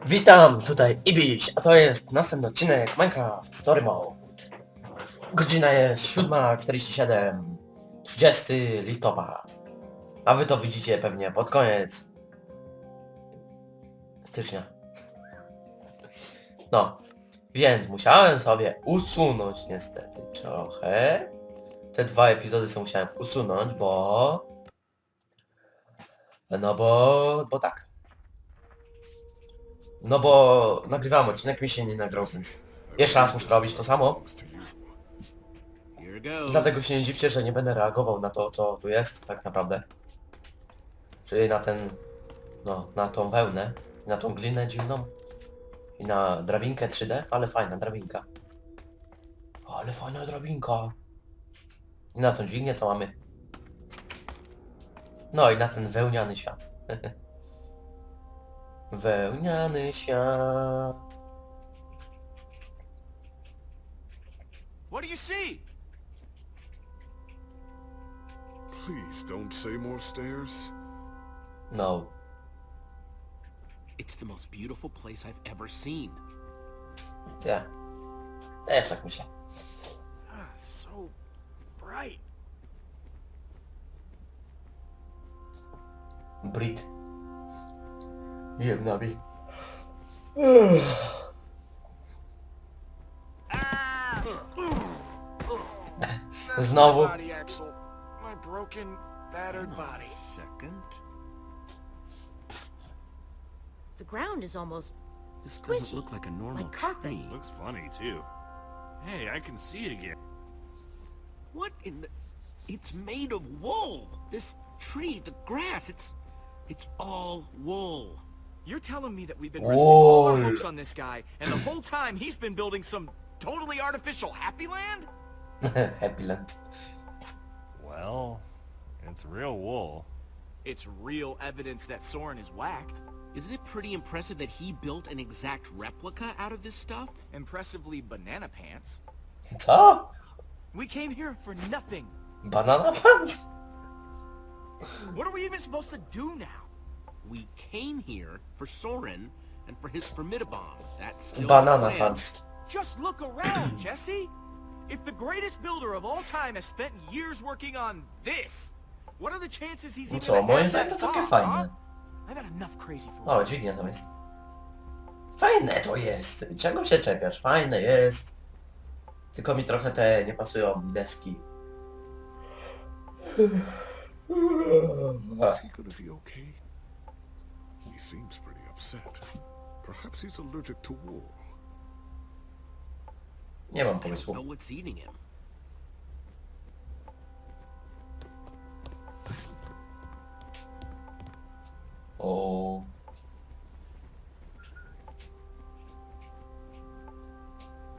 Witam, tutaj Ibiś, a to jest następny odcinek Minecraft Story Mode. Godzina jest 7:47, 30 listopad. A wy to widzicie pewnie pod koniec stycznia. No, więc musiałem sobie usunąć niestety trochę. Te dwa epizody sobie musiałem usunąć, bo tak. No bo nagrywałem odcinek, mi się nie nagrał, więc jeszcze raz muszę robić to samo. Dlatego się nie dziwcie, że nie będę reagował na to, co tu jest tak naprawdę. Czyli na ten, no, na tą wełnę, na tą glinę dziwną i na drabinkę 3D, ale fajna drabinka. Ale fajna drabinka. I na tą dźwignię, co mamy. No i na ten wełniany świat. Wełniany świat. What do you see? Please don't say more stairs. No. It's the most beautiful place I've ever seen. Ja. Też tak myślę. So bright. Brit. Jem nabi. Znowu. Body, Axel. My broken, battered body. Second. The ground is almost This squishy, doesn't look like a normal like carpet. tree. Looks funny, too. Hey, I can see it again. What in the... It's made of wool. This tree, the grass, it's all wool. You're telling me that we've been Whoa. resting all our hopes on this guy, and the whole time he's been building some totally artificial happy land? Happy Land. Well, it's real wool. It's real evidence that Soren is whacked. Isn't it pretty impressive that he built an exact replica out of this stuff? Impressively banana pants. Co? We came here for nothing. Banana pants? What are we even supposed to do now? We came here for Soren and for his formidabomb. That's still Banana the plan. pants. Just look around, Jesse. If the greatest builder of all time has spent years working on this, what are the chances he's No even co, a moim half zdaniem to that całkiem far, fajne. huh? I've had enough crazy for O, one. dźwignia tam jest. Fajne to jest. Czego się czepiasz? Fajne jest. Tylko mi trochę te nie pasują deski. Is he gonna be okay? He seems pretty upset. Perhaps he's allergic to wool. Nie mam I don't pomysłu. know what's eating him. O.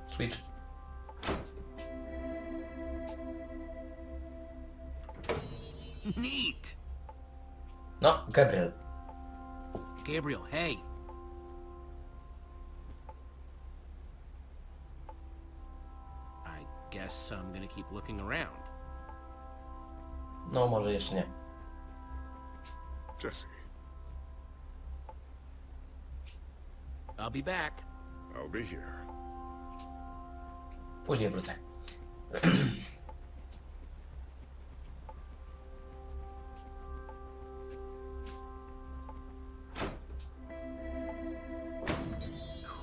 Switch. Neat! No, Gabriel. Gabriel, hey. I guess I'm gonna keep looking around. No, może jeszcze nie. Jesse, I'll be back. I'll be here. Później wrócę.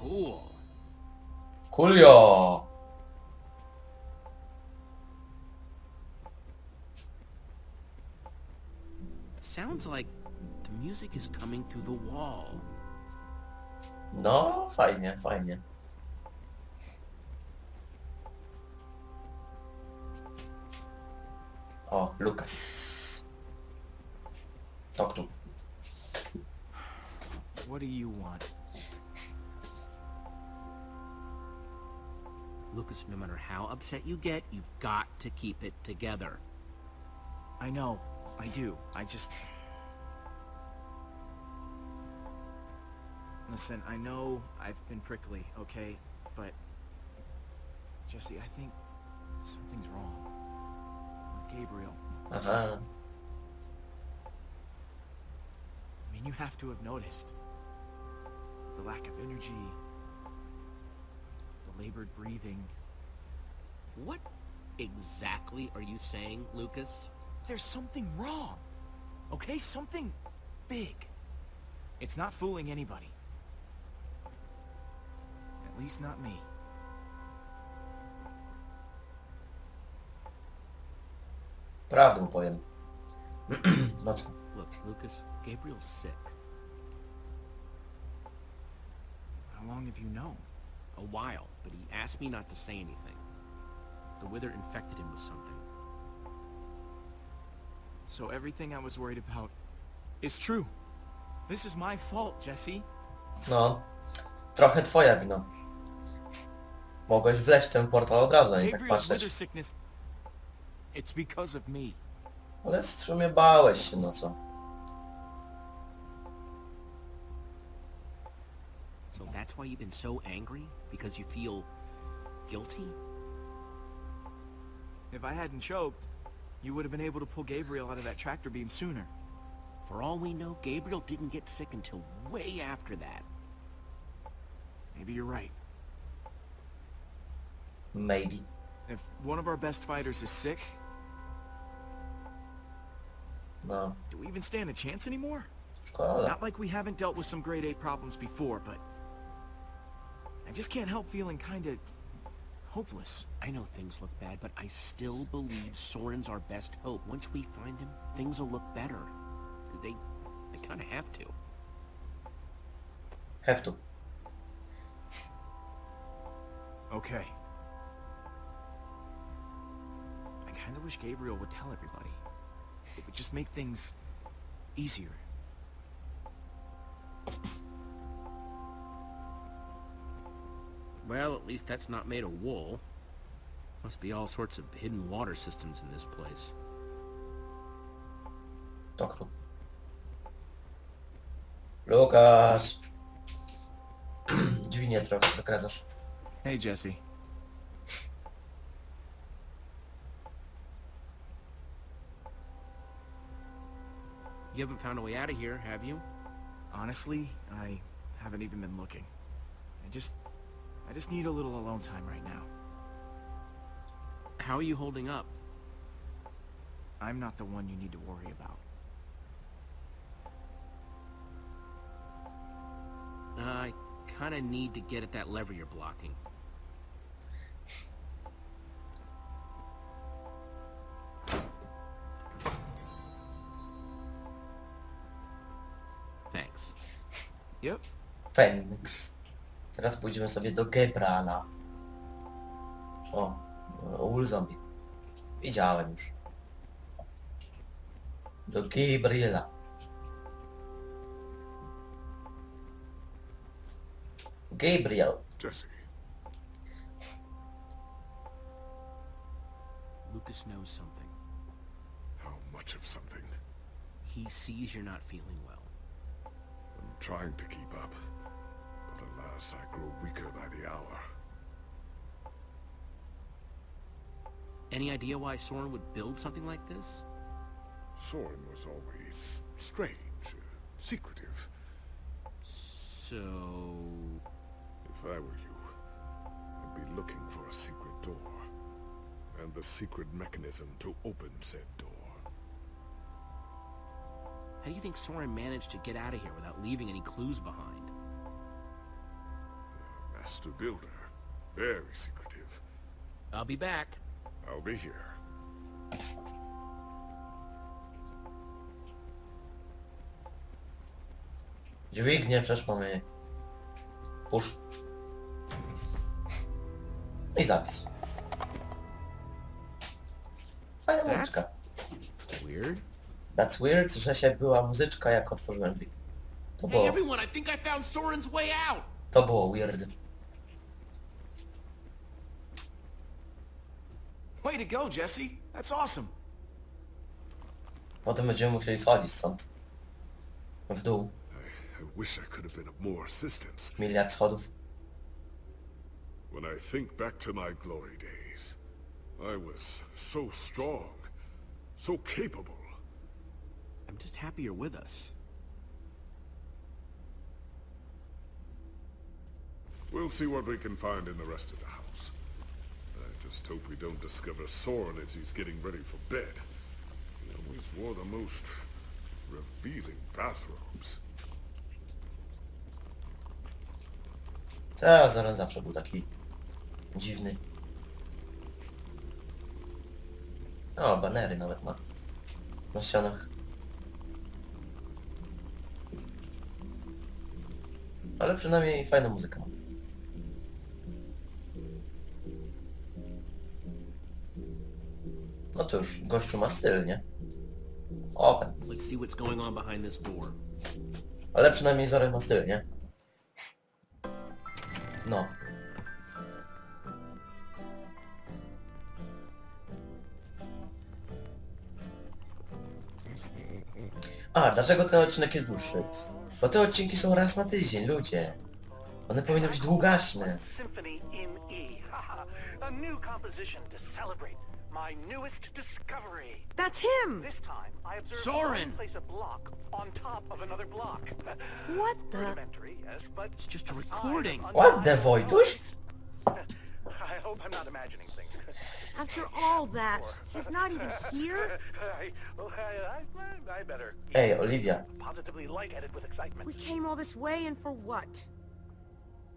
Cool. Kulio! Sounds like the music is coming through the wall. No, fajnie, fajnie. O, Lukas. Talk to. What do you want? Lucas, no matter how upset you get, you've got to keep it together. I know, I do. I just... Listen, I know I've been prickly, okay? But... Jesse, I think something's wrong with Gabriel. Aha. I mean, you have to have noticed. The the lack of energy, the labored breathing. What exactly are you saying, Lucas? There's something wrong. Okay, something big. It's not fooling anybody. At least not me. Prawdę mu powiem. No co? Look, Lucas, Gabriel's sick. How long have you known? A while, but he asked me not to say anything. The wither infected him with something. So everything I was worried about is true. This is my fault, Jesse. No, trochę twoja wina. Mogłeś wleźć w ten portal od razu, a nie tak Gabriel's wither patrzeć. sickness. It's because of me. Ale w sumie bałeś się, no co? So that's why you've been so angry? Because you feel guilty? If I hadn't choked, you would have been able to pull Gabriel out of that tractor beam sooner. For all we know, Gabriel didn't get sick until way after that. Maybe you're right. Maybe. If one of our best fighters is sick, No, do we even stand a chance anymore? szkoda. Not like we haven't dealt with some grade A problems before, but I just can't help feeling kinda hopeless. I know things look bad, but I still believe Soren's our best hope. Once we find him, things will look better. They kind of have to. Have to. Okay. I kinda wish Gabriel would tell everybody. It would just make things easier. Well, at least that's not made of wool. Must be all sorts of hidden water systems in this place. Doktor. Lukas. Dźwignię trochę zakresasz. Hey, Jesse. You haven't found a way out of here, have you? Honestly, I haven't even been looking. I just need a little alone time right now. How are you holding up? I'm not the one you need to worry about. I kind of need to get at that lever you're blocking. Thanks. Yep. Fenix. Teraz pójdziemy sobie do Gebrala. O, ul zombie. Widziałem już. Do Gabriela. Gabriel. Jesse, Lucas knows something. how much of something? He sees you're not feeling well. I'm trying to keep up, but alas, I grow weaker by the hour. Any idea why Soren would build something like this? Soren was always strange, secretive. So... If I were you, I'd be looking for a secret door, and the secret mechanism to open said door. How do you think Soren managed to get out of here without leaving any clues behind? Master builder, very secretive. I'll be back. I'll be here. Dźwignię przecież mamy. Push. I zapis. Fajna muzyczka. Weird. That's weird, że się była muzyczka jak otworzyłem drzwi. To Hey było, everyone, I think I found Soren's way out! to było weird. Way to go, Jesse. That's awesome. Potem będziemy musieli schodzić stąd. W dół. I wish I could have been of more assistance. Miliard schodów. When I think back to my glory days, I was so strong, so capable. I'm just happy you're with us. We'll see what we can find in the rest of the house. I just hope we don't discover Soren as he's getting ready for bed. He always wore the most revealing bathrobes. Ta, Soren zawsze był taki dziwny. O, banery nawet ma na ścianach. Ale przynajmniej fajna muzyka ma. No cóż, gościu ma styl, nie? Open. Let's see what's going on behind this door. Ale przynajmniej Soren ma styl, nie? No. A, dlaczego ten odcinek jest dłuższy? Bo te odcinki są raz na tydzień, ludzie. One powinny być długaśne. Symphony in E. Haha. A new composition to celebrate my newest discovery. That's him! This time, I observed Soren! place a block on top of another block. What the? Rudimentary, yes, but It's just a recording. What the Wojtuś? I hope I'm not imagining things. After all that, he's not even here? I better. Ej, Olivia. Positively lightheaded with excitement. We came all this way and for what?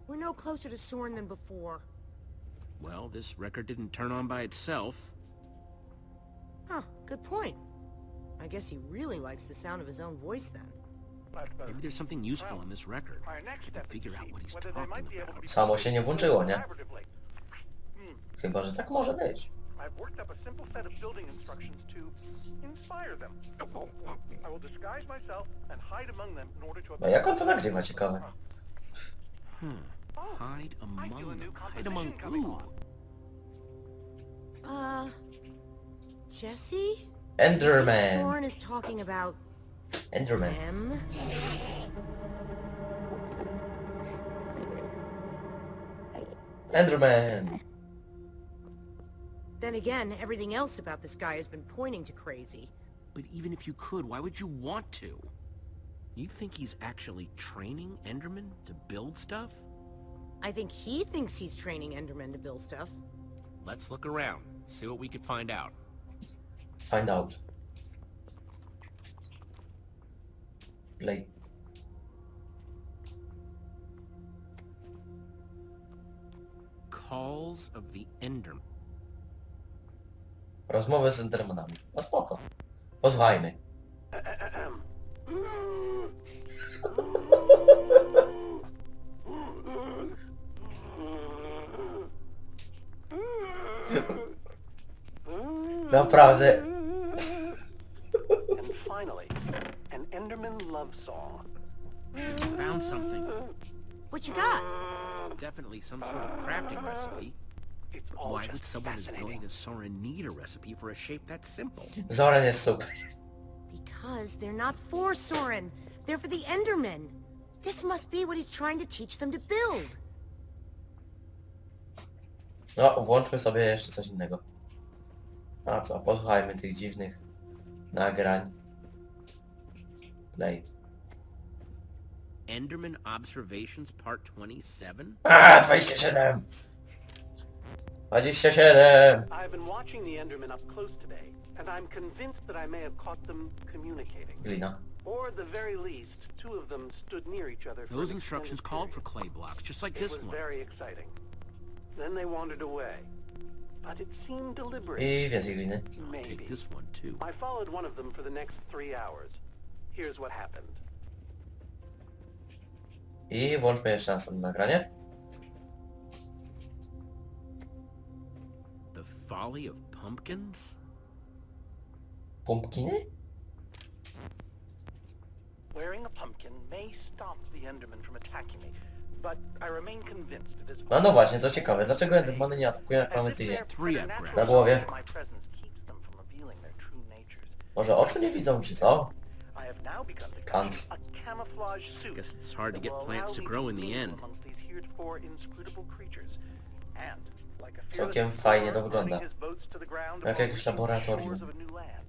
We're no closer to Soren than before. Well, this record didn't turn on by itself. Huh, good point. I guess he really likes the sound of his own voice then. Maybe there's something useful in this record. Our next We step can figure is out what he's whether they might talking be able to about. be Samo się nie włączyło, nie? collaboratively. Chyba, że tak może być. I've worked up a simple set of building instructions to inspire them. I will disguise myself and hide among them in order to No jak on to nagrywa, ciekawe. Hide among I feel a them. new Hide among composition coming who? on. Jesse? Enderman. Soren is talking about Enderman. them? Enderman. Then again, everything else about this guy has been pointing to crazy. But even if you could, why would you want to? You think he's actually training Endermen to build stuff? I think he thinks he's training Endermen to build stuff. Let's look around, see what we can find out. Find out. Play. Calls of the Enderman. Rozmowy z Endermanami. No spoko. Posłuchajmy. Naprawdę. And finally, an Enderman love song. Found something. What you got? It's definitely some sort of crafting recipe. It's But all why would just someone as fascinating. brilliant as Soren need a recipe for a shape that simple? Soren jest super. Because they're not for Soren. They're for the Endermen. This must be what he's trying to teach them to build. No, włączmy sobie jeszcze coś innego. A co, posłuchajmy tych dziwnych nagrań. Play. Enderman Observations Part 27? A, 27! 27! I've been watching the Endermen up close today, and I'm convinced that I may have caught them communicating. Glina. Or at the very least, two of them stood near each other for Those an instructions extended called for period. clay blocks, just like It this was one. very exciting. Then they wandered away. But it seemed deliberate. I więcej gliny. Maybe. Take this one too. I followed one of them for the next 3 hours. Here's what happened. I włączmy jeszcze następne nagranie. The Folly of Pumpkins? Pumpkiny? Wearing a pumpkin may stop the Enderman from attacking me, but I remain convinced it is... No właśnie, to ciekawe. Dlaczego Endermany nie atakują jak mamy tydzień? Na głowie. My presence keeps them from revealing their true natures. Może oczu nie widzą, czy co? I have now begun to Plants. create a camouflage suit. Guess it's hard to that get will plants allow to me grow in the mingle end. amongst these heretofore inscrutable creatures. And, like a fearless Całkiem fajnie to explorer wygląda. running his boats to the ground Jak upon jakieś the laboratorium. shores of a new land.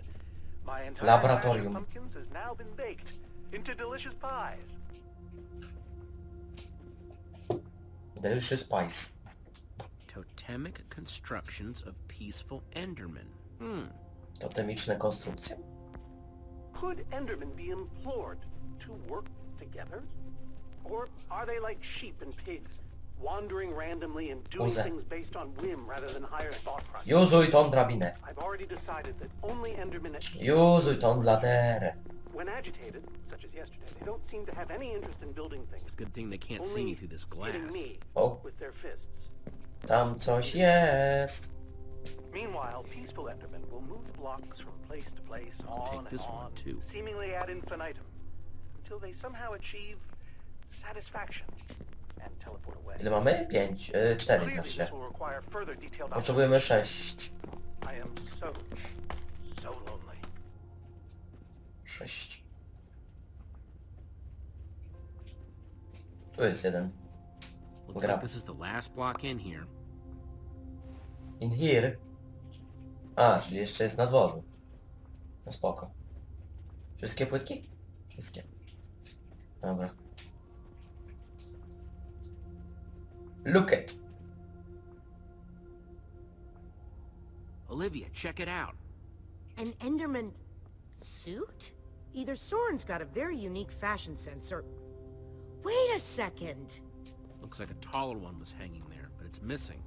My entire Laboratorium. batch of pumpkins has now been baked into delicious pies. Delicious Spice. Totemic constructions of peaceful Endermen. Totemiczne konstrukcje. Could Endermen be implored to work together? Or are they like sheep and pigs, wandering randomly and doing Uze. things based on whim rather than higher thought process? Juzuj tą drabinę. I've already decided that only Endermen, Juzuj tą bladerę. when agitated, such as yesterday, they don't seem to have any interest in building things. Good thing they can't see me Only through this hitting glass. me O, with their fists. tam coś jest. Meanwhile, peaceful Endermen will move blocks from place to place, I'll take on and this one, on, too. seemingly ad infinitum, until they somehow achieve satisfaction and teleport away. Ile mamy? 5, 4 Clearly, znaczy this się. will require further detailed Potrzebujemy 6. I am so lonely. 6. Tu jest jeden. Looks Grab. like this is the last block in here. In here. A, czyli jeszcze jest na dworzu. No spoko. Wszystkie płytki? Wszystkie. Dobra. Look it. Olivia, check it out. An Enderman suit? Either Soren's got a very unique fashion sense, or... Wait a second! Looks like a taller one was hanging there, but it's missing.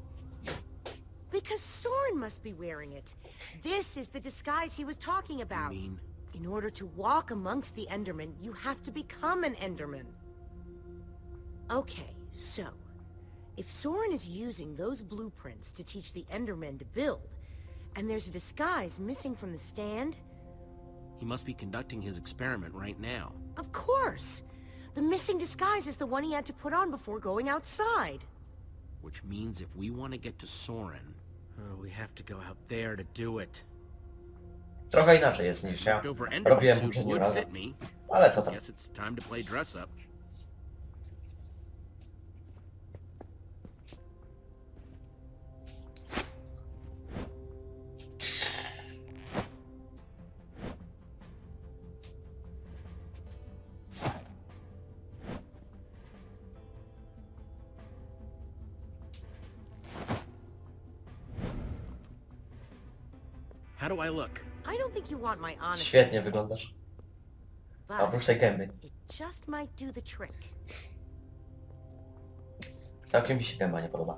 Because Soren must be wearing it. This is the disguise he was talking I about. mean, In order to walk amongst the Endermen, you have to become an Enderman. Okay, so... If Soren is using those blueprints to teach the Endermen to build, and there's a disguise missing from the stand, he must be conducting his experiment right now. of course! The missing disguise is the one he had to put on before going outside. Which means if we want to get to Soren, we have to go out there to do it. Trochę inaczej jest niż ja Leftover Enderman robiłem suit poprzednim would razem. fit me. Ale co tam? Guess it's time to play dress up. How do I look? I don't think you want my honest Świetnie wyglądasz. but Oprócz tej gęby. it just might do the trick. Całkiem mi się gęba nie podoba.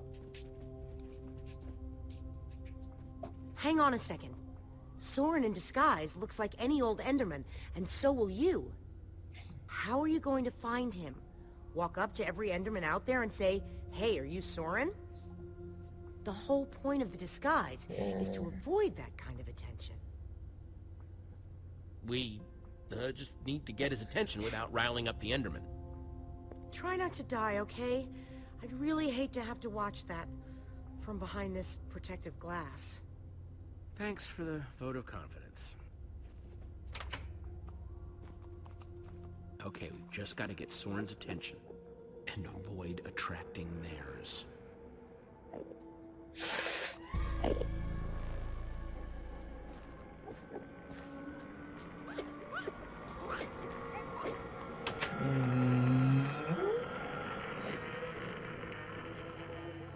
Hang on a second. Soren in disguise looks like any old Enderman, and so will you. How are you going to find him? Walk up to every Enderman out there and say, "Hey, are you Soren?" The whole point of the disguise is to avoid that kind of attention. We just need to get his attention without riling up the Enderman. Try not to die, okay? I'd really hate to have to watch that from behind this protective glass. Thanks for the vote of confidence. Okay, we've just got to get Soren's attention and avoid attracting theirs.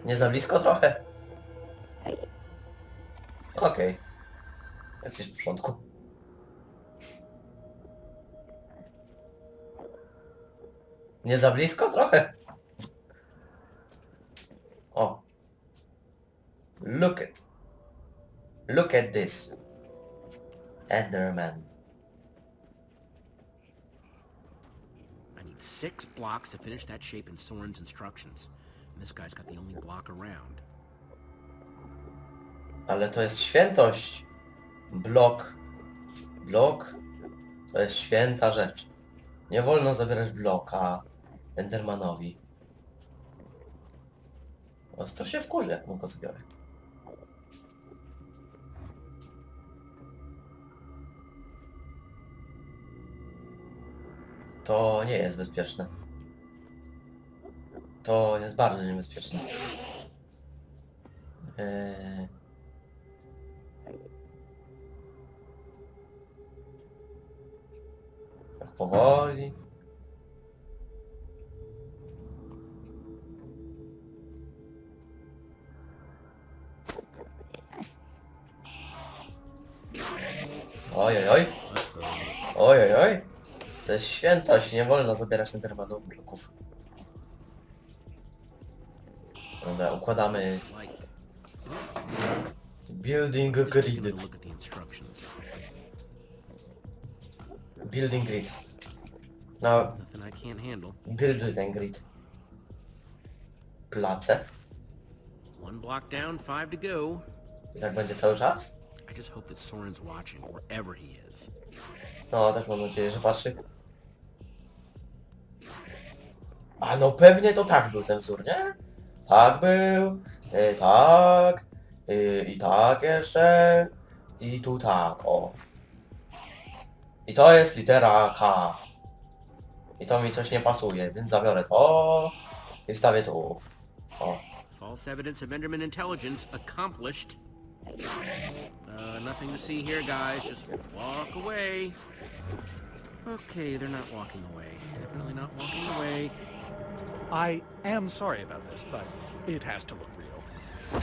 Nie za blisko trochę? Okej. Jesteś w porządku. Nie za blisko trochę? O. Look it. Look at this. Enderman. I need 6 blocks to finish that shape in Soren's instructions. And this guy's got the only block around. Ale to jest świętość. Blok. Blok to jest święta rzecz. Nie wolno zabierać bloka Endermanowi. Ostro się wkurzy, jak mu go zabiorę. To nie jest bezpieczne. To jest bardzo niebezpieczne. Tak powoli. Oj, oj, oj. Oj, oj, oj. To jest świętość, nie wolno zabierać Endermanów bloków. Dobra, układamy building Just taking grid. a look at the instructions. Building grid. No, Nothing I can't handle. build ten grid. Place. 1 block down, 5 to go. I tak będzie cały czas? I just hope that Soren's watching, wherever he is. No, też mam nadzieję, że patrzy. A no pewnie to tak był ten wzór, nie? Tak był, tak, i tak jeszcze, i tu tak, o. I to jest litera K. I to mi coś nie pasuje, więc zabiorę to i wstawię tu. O. False evidence of Enderman intelligence accomplished. Nothing to see here, guys. Just walk away. Okay, they're not walking away. Definitely not walking away. I am sorry about this, but it has to look real.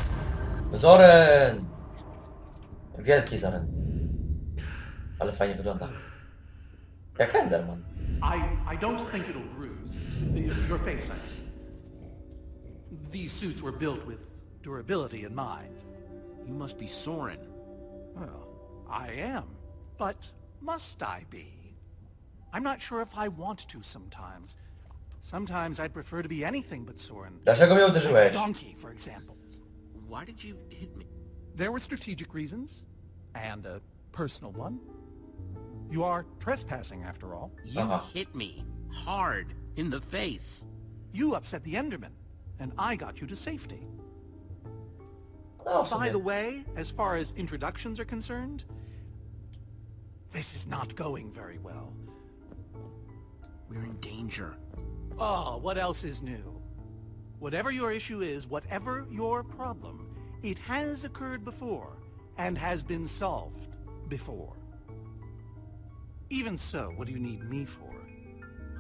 Soren! Wielki Soren. Ale fajnie wygląda. Jak Enderman. I don't think it'll bruise your face. These suits were built with durability in mind. You must be Soren. Well, I am, but must I be? I'm not sure if I want to sometimes. Sometimes I'd prefer to be anything but Soren. Dlaczego mnie Like a uderzyłeś? donkey, for example. Why did you hit me? There were strategic reasons, and a personal one. You are trespassing, after all. You hit me hard in the face. You upset the Enderman, and I got you to safety. No, w By the sumie. way, as far as introductions are concerned, this is not going very well. We're in danger. Oh, what else is new? Whatever your issue is, whatever your problem, it has occurred before and has been solved before. Even so, what do you need me for?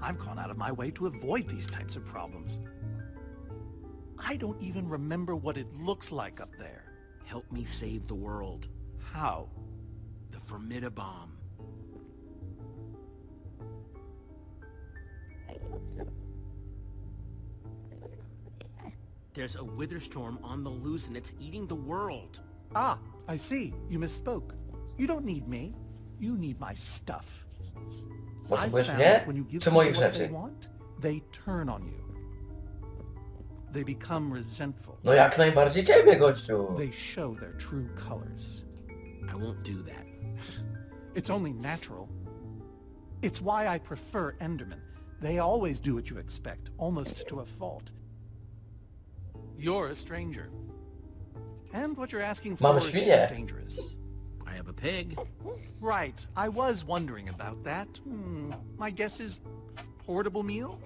I've gone out of my way to avoid these types of problems. I don't even remember what it looks like up there. Help me save the world. How? The Formidabomb. There's a wither storm on the loose and it's eating the world. Ah, I see. You misspoke. You don't need me. You need my stuff. I've Potrzebujesz found mnie? that when you give Czy people moich what they rzeczy? want, they turn on you. They become resentful. No jak najbardziej ciebie, gościu. They show their true colors. I won't do that. It's only natural. It's why I prefer Endermen. They always do what you expect, almost to a fault. You're a stranger. And what you're asking for Mamy is świnię. dangerous. I have a pig. Right, I was wondering about that. My guess is portable meal?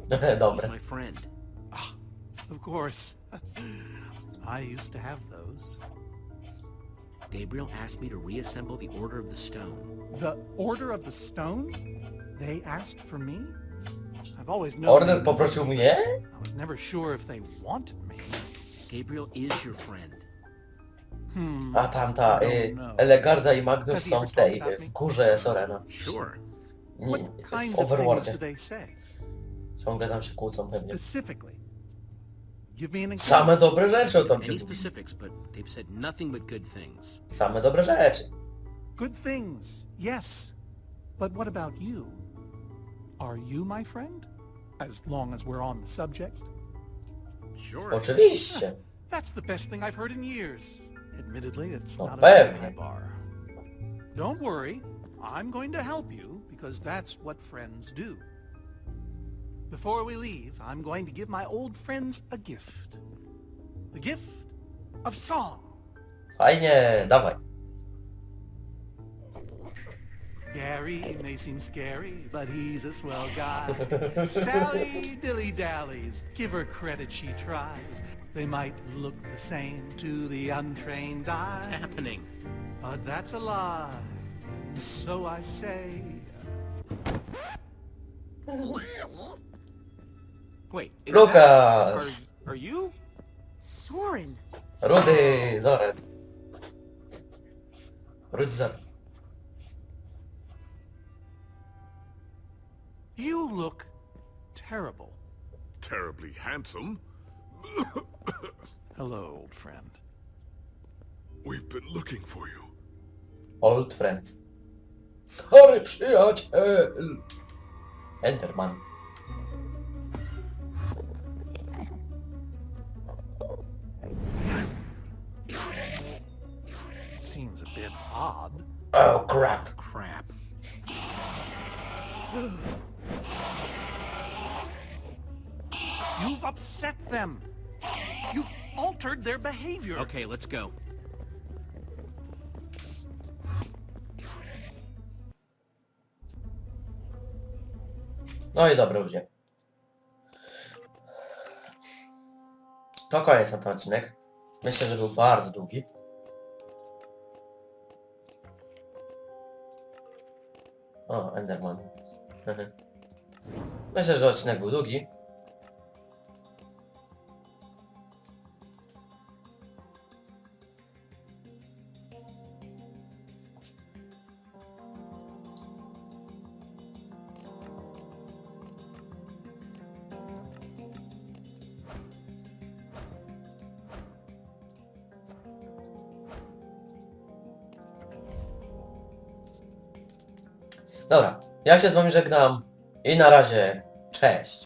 He's Dobre. my friend. Of course. I used to have those. Gabriel asked me to reassemble the Order of the Stone. The Order of the Stone? They asked for me? I've always known... Order poprosił mnie? I was never sure if they wanted me. Gabriel is your friend. A tamta, Elegarda i Magnus są w tej, w górze Sorena. Sure. What Nie, kinds w of things Overworldzie. do they say? Ciągle tam się kłócą pewnie. Specifically. Give me an example. Same dobre rzeczy o tobie Any mówią. specifics, but they've said nothing but good things. Same dobre rzeczy. Good things, yes. But what about you? Are you my friend? As long as we're on the subject. Sure. Oczywiście. That's the best thing I've heard in years. Admittedly, it's No not a pewnie. high bar. Don't worry. I'm going to help you, because that's what friends do. Before we leave, I'm going to give my old friends a gift. The gift of song. Fajnie, dawaj. Gary may seem scary, but he's a swell guy. Sally dilly-dallies, give her credit she tries. They might look the same to the untrained What's eye, happening? but that's a lie. So I say, Wait, is Lucas! are you? Soren! Rudy, Soren. Rudy, Soren. You look terrible. Terribly handsome. Hello, old friend. We've been looking for you. Old friend. Sorry, przyjaciel. Enderman. Seems a bit odd. Oh, crap. Crap. You've upset them. You've altered their behavior. Okay, let's go. No i dobra, ludzie. To koniec na ten odcinek. Myślę, że był bardzo długi. O, Enderman. Myślę, że odcinek był długi. Dobra, ja się z wami żegnam i na razie, cześć.